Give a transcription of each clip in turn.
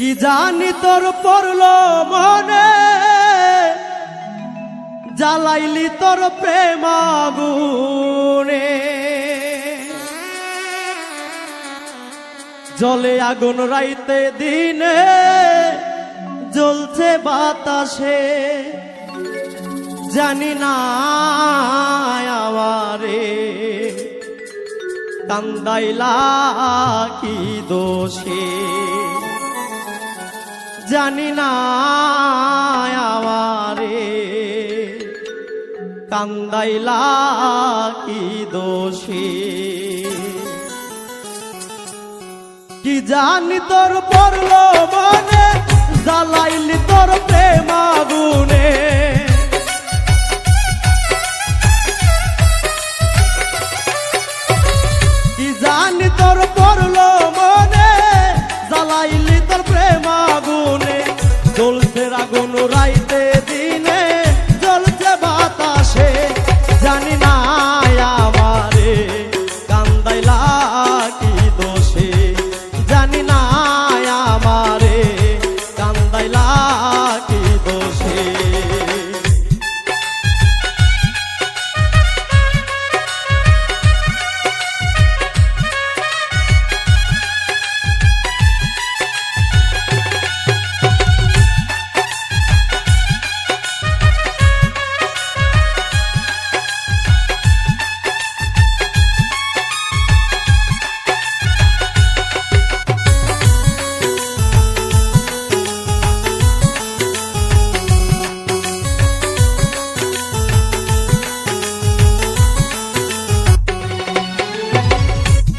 কি জানি তোর পড়লো মনে, জ্বালাইলি তোর প্রেম আগুনে। জলে আগুন রাইতে দিনে, জ্বলছে বাতাসে, জানি না আমারে কান্দাইলা কি দোষে, জানি না আমারে কান্দাইলা কি দোষে। কি জানি তোর পড়লো মনে, জ্বালাইলি তোর প্রেম আগুনে। কি জানি তোর পড়লো মনে, জ্বালাইলি তোর প্রেম আগুনে। জ্বলছে আগুন রাইতে দিনে, জ্বলছে বাতাসে, জানি না আমারে কান্দাইলা কি দোষে, জানি না আমারে কান্দাইলা কি দোষে।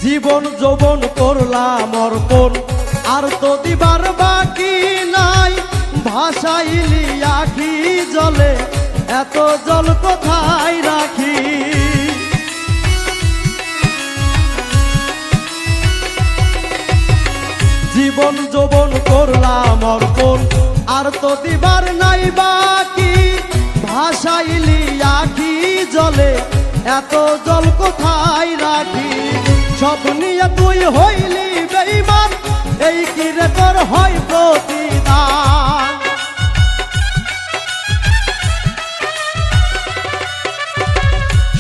জীবন যৌবন করলাম অর্পণ, আর তো দিবার বাকি নাই। ভাসাইলি আখি জলে, এত জল কোথায় রাখি। জীবন যৌবন করলাম অর্পণ, আর তো দিবার নাই বাকি। ভাসাইলি আখি জলে, এত জল কোথায় রাখি। সব নিয়ে তুই হইলি বেঈমান, এই কি রে তোর হয় প্রতিদান।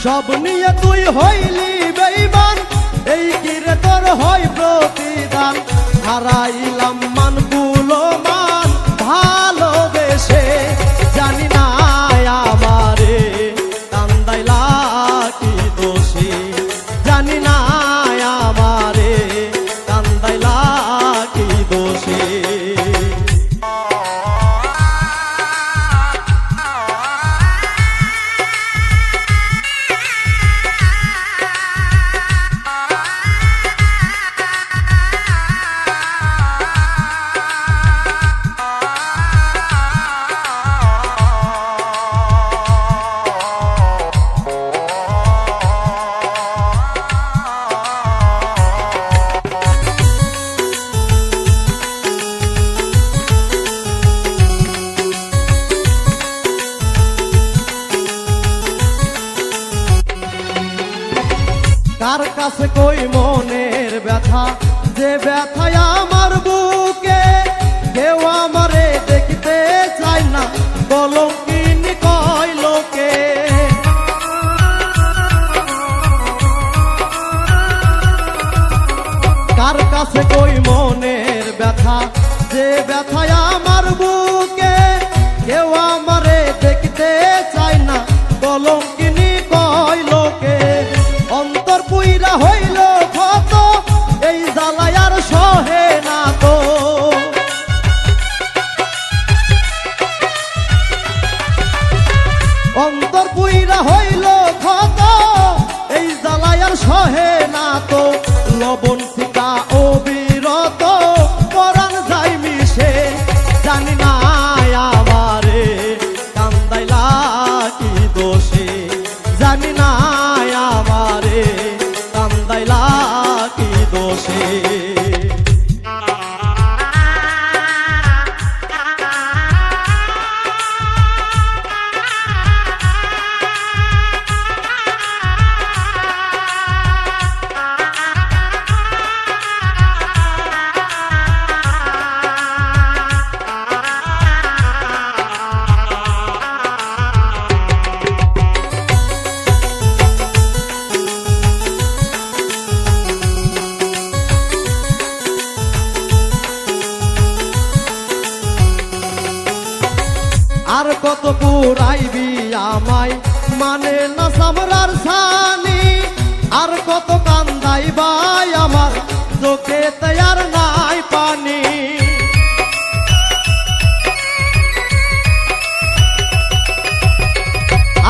সব নিয়ে তুই হইলি বেঈমান, এই কি রে তোর হয় প্রতিদান। হারাইলাম মানগুলো মান ভালোবেসে, জানি না আমারে কান্দাইলা কি দোষে, জানি না আমারে কান্দাইলা কি দোষে। কার কাছে কই মনের ব্যথা, যে ব্যথায় আমার বুকে। কেউ আমারে দেখতে চায় না, কলঙ্কিনী কয় লোকে। কার কাছে কই মনের ব্যথা, যে ব্যথায় আমার বুকে। কেউ আমারে দেখতে চায় না, কলঙ্কিনী কয় লোকে। অন্তর পুইরা হইল ক্ষত, এই জ্বালায় আর সহে না তো। অন্তর পুইরা হইল ক্ষত, এই জ্বালায় আর সহে না তো। লবণ ফিকা অবিরত পরাণ যায় মিশে, কত পুরাইবি আমায় মানে না সামরার সানি, আর কত কান্দাইবাই আমার চোখে তৈয়ার নাই পানি।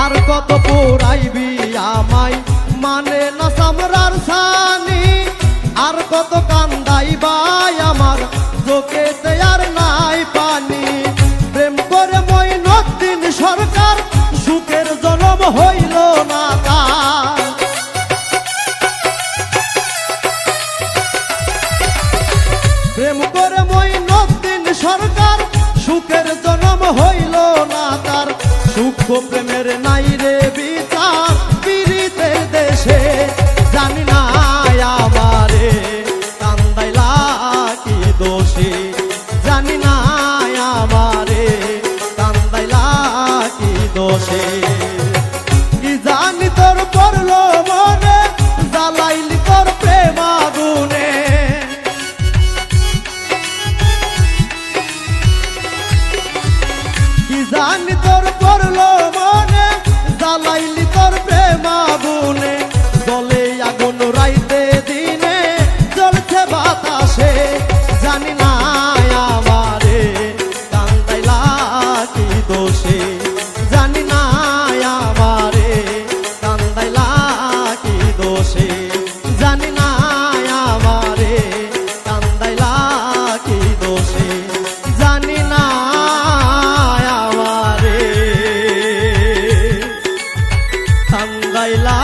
আর কত পুরাইবি আমায় মানে না সামরার সানি, আর কত কান্দাইবাই আমার চোখে তৈয়ার নাই পানি। প্রেম করে মঈনুদ্দিন সরকার সুখের জনম হইল না তার। প্রেম করে মঈনুদ্দিন সরকার সুখের জনম হইল না তার। সুখ প্রেমের নাই রে বিচার পীড়িতের দেশে, জানি না আমারে কান্দাইলা কি দোষে, জানি না আমারে কান্দাইলা কি দোষে। কি জানি তোর পড়লো মনে জ্বালাইলি তোর প্রেম আগুনে, কি জানি তোর পড়লো মনে জ্বালাইলি তোর প্রেম আগুনে। জলে আগুন রাইতে দিনে জ্বলছে বাতাসে, জানি না আমারে কান্দাইলা কি দোষে, জানি না আমারে কান্দাইলা কি দোষে, জানি না আমারে কান্দাইলা কি দোষে, জানি না আমারে কান্দাইলা